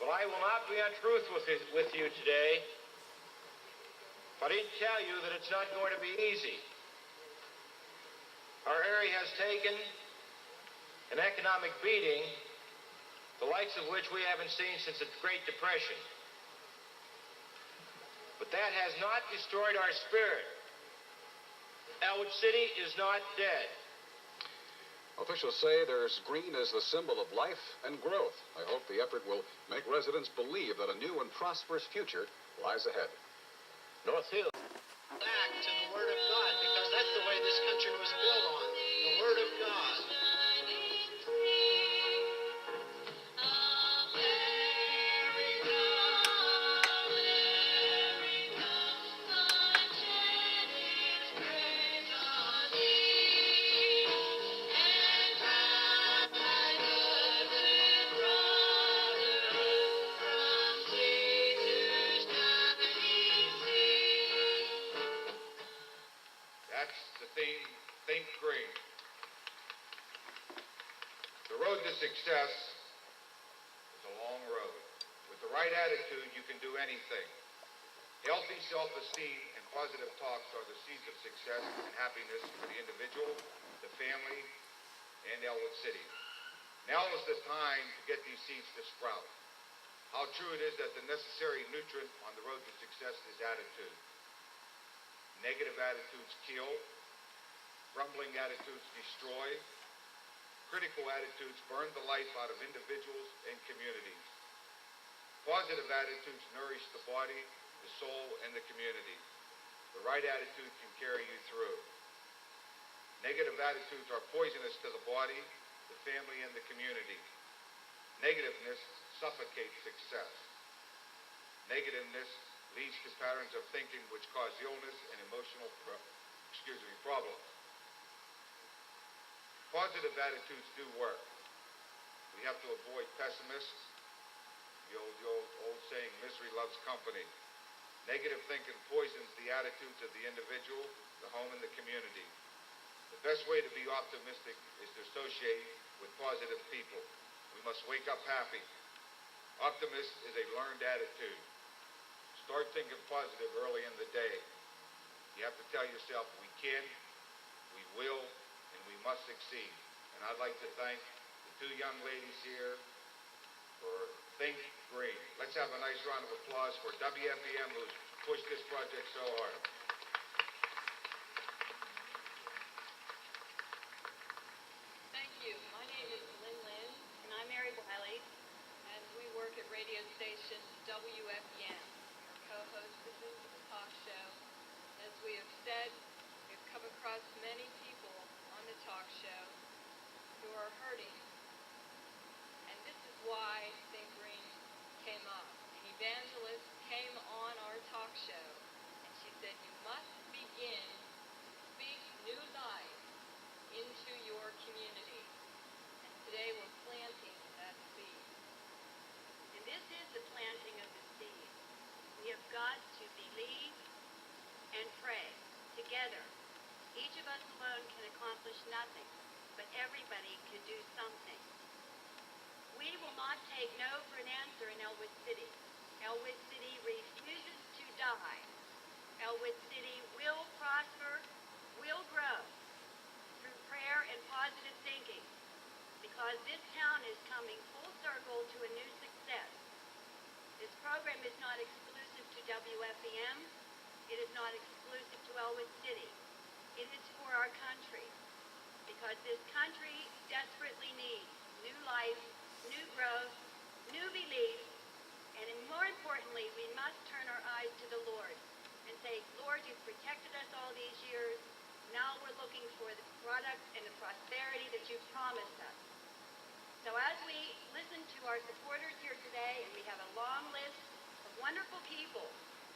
But I will not be untruthful with you today if I didn't tell you that it's not going to be easy. Our area has taken an economic beating, the likes of which we haven't seen since the Great Depression. But that has not destroyed our spirit. Ellwood City is not dead. Officials say there's green as the symbol of life and growth. I hope the effort will make residents believe that a new and prosperous future lies ahead. North Hill. Back to the Word of God, because that's the way this country was built on, the Word of God. Think green. The road to success is a long road. With the right attitude, you can do anything. Healthy self-esteem and positive talks are the seeds of success and happiness for the individual, the family, and Ellwood City. Now is the time to get these seeds to sprout. How true it is that the necessary nutrient on the road to success is attitude. Negative attitudes kill. Grumbling attitudes destroy. Critical attitudes burn the life out of individuals and communities. Positive attitudes nourish the body, the soul, and the community. The right attitude can carry you through. Negative attitudes are poisonous to the body, the family, and the community. Negativeness suffocates success. Negativeness leads to patterns of thinking which cause illness and emotional problems. Positive attitudes do work. We have to avoid pessimists. The old saying, misery loves company. Negative thinking poisons the attitudes of the individual, the home, and the community. The best way to be optimistic is to associate with positive people. We must wake up happy. Optimism is a learned attitude. Start thinking positive early in the day. You have to tell yourself, we can, we will, and we must succeed. And I'd like to thank the two young ladies here for Think Green. Let's have a nice round of applause for WFEM, who's pushed this project so hard. Thank you. My name is Lynn Lynn, and I'm Mary Wiley, and we work at radio station WFEM. We're co-hostesses of the talk show. As we have said, we've come across many people on the talk show who are hurting. And this is why Think Green came up. An evangelist came on our talk show, and she said, you must begin to speak new life into your community. And today we're planting that seed. And this is the planting of the seed. We have got to believe and pray together. Each of us alone can accomplish nothing, but everybody can do something. We will not take no for an answer in Ellwood City. Ellwood City refuses to die. Ellwood City will prosper, will grow through prayer and positive thinking, because this town is coming full circle to a new success. This program is not exclusive to WFEM. It is not exclusive to Ellwood City. It is for our country, because this country desperately needs new life, new growth, new belief, and more importantly, we must turn our eyes to the Lord and say, Lord, you've protected us all these years. Now we're looking for the product and the prosperity that you've promised us. So as we listen to our supporters here today, and we have a long list of wonderful people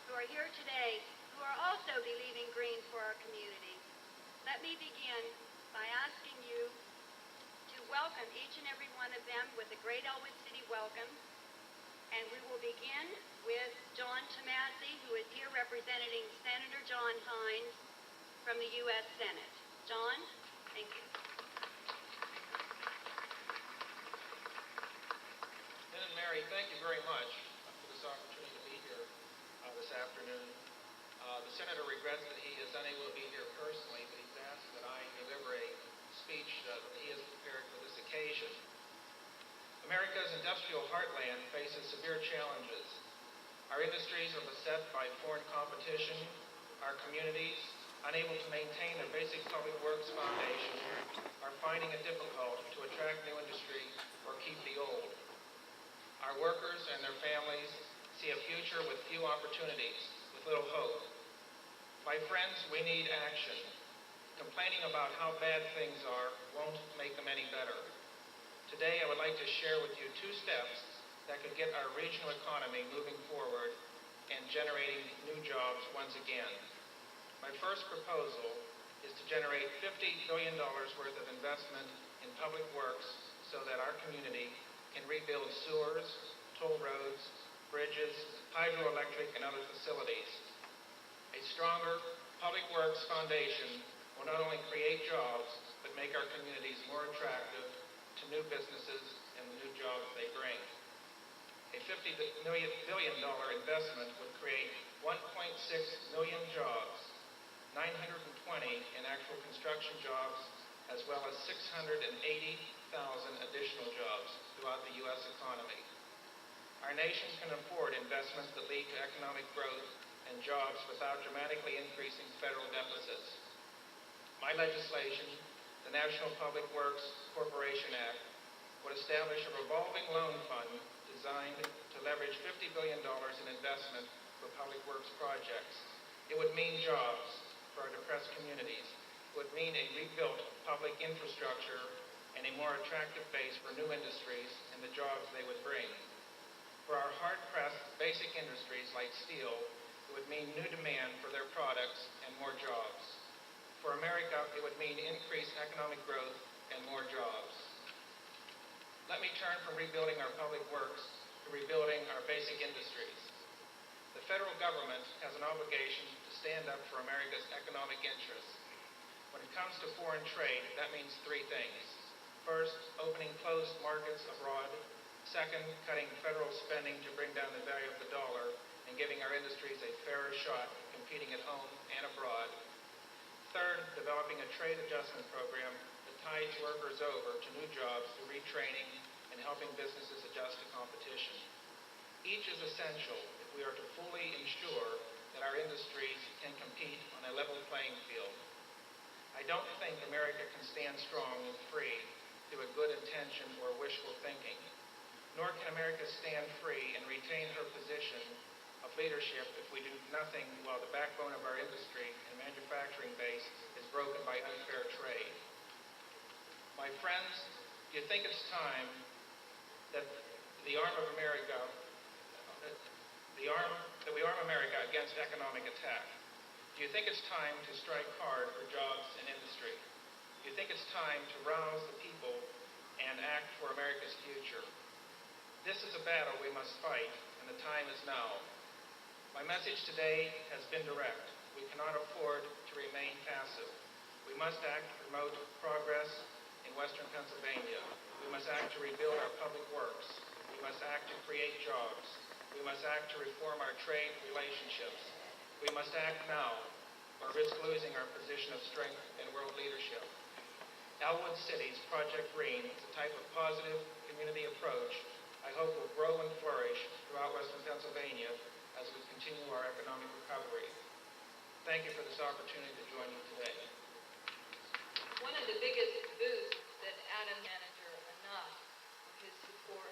who are here today who are also believing green for our community, let me begin by asking you to welcome each and every one of them with a great Ellwood City welcome. And we will begin with John Tomasi, who is here representing Senator John Hines from the U.S. Senate. John, thank you. Lynn and Mary, Mary, thank you very much for this opportunity to be here this afternoon. The Senator regrets that he is unable to be here personally, but he's asked that I deliver a speech that he has prepared for this occasion. America's industrial heartland faces severe challenges. Our industries are beset by foreign competition. Our communities, unable to maintain their basic public works foundation, are finding it difficult to attract new industry or keep the old. Our workers and their families see a future with few opportunities, with little hope. My friends, we need action. Complaining about how bad things are won't make them any better. Today, I would like to share with you 2 steps that could get our regional economy moving forward and generating new jobs once again. My first proposal is to generate $50 billion worth of investment in public works so that our community can rebuild sewers, toll roads, bridges, hydroelectric, and other facilities. A stronger public works foundation will not only create jobs, but make our communities more attractive to new businesses and the new jobs they bring. A $50 billion investment would create 1.6 million jobs, 920 in actual construction jobs, as well as 680,000 additional jobs throughout the U.S. economy. Our nation can afford investments that lead to economic growth and jobs without dramatically increasing federal deficits. My legislation, the National Public Works Corporation Act, would establish a revolving loan fund designed to leverage $50 billion in investment for public works projects. It would mean jobs for our depressed communities. It would mean a rebuilt public infrastructure and a more attractive base for new industries and the jobs they would bring. For our hard-pressed basic industries like steel, it would mean new demand for their products and more jobs. For America, it would mean increased economic growth and more jobs. Let me turn from rebuilding our public works to rebuilding our basic industries. The federal government has an obligation to stand up for America's economic interests. When it comes to foreign trade, that means 3 things. First, opening closed markets abroad. Second, cutting federal spending to bring down the value of the dollar and giving our industries a fairer shot at competing at home and abroad. Third, developing a trade adjustment program that ties workers over to new jobs through retraining and helping businesses adjust to competition. Each is essential if we are to fully ensure that our industries can compete on a level playing field. I don't think America can stand strong and free through a good intention or wishful thinking, nor can America stand free and retain her position of leadership if we do nothing while the backbone of our industry and manufacturing base is broken by unfair trade. My friends, do you think it's time that we arm America against economic attack? Do you think it's time to strike hard for jobs and industry? Do you think it's time to rouse the people and act for America's future? This is a battle we must fight, and the time is now. My message today has been direct. We cannot afford to remain passive. We must act to promote progress in Western Pennsylvania. We must act to rebuild our public works. We must act to create jobs. We must act to reform our trade relationships. We must act now or risk losing our position of strength in world leadership. Ellwood City's Project Green is a type of positive community approach I hope will grow and flourish throughout Western Pennsylvania as we continue our economic recovery. Thank you for this opportunity to join you today. One of the biggest boosts that Adam manager enough of his support.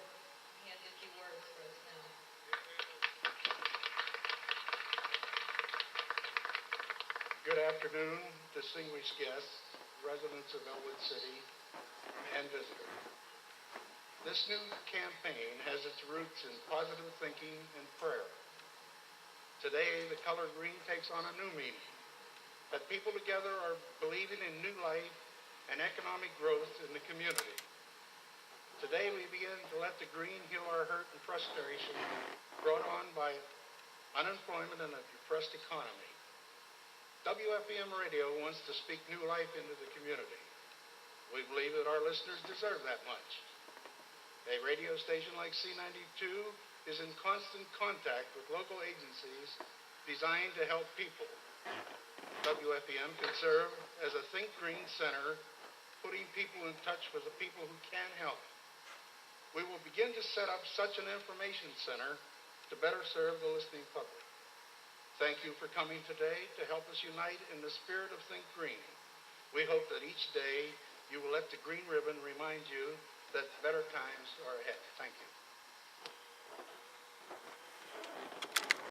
He has a few words for us now. Good afternoon, distinguished guests, residents of Ellwood City, and visitors. This new campaign has its roots in positive thinking and prayer. Today, the color green takes on a new meaning, that people together are believing in new life and economic growth in the community. Today, we begin to let the green heal our hurt and frustration brought on by unemployment and a depressed economy. WFEM Radio wants to speak new life into the community. We believe that our listeners deserve that much. A radio station like C92 is in constant contact with local agencies designed to help people. WFEM can serve as a Think Green center, putting people in touch with the people who can help. We will begin to set up such an information center to better serve the listening public. Thank you for coming today to help us unite in the spirit of Think Green. We hope that each day you will let the green ribbon remind you that better times are ahead. Thank you.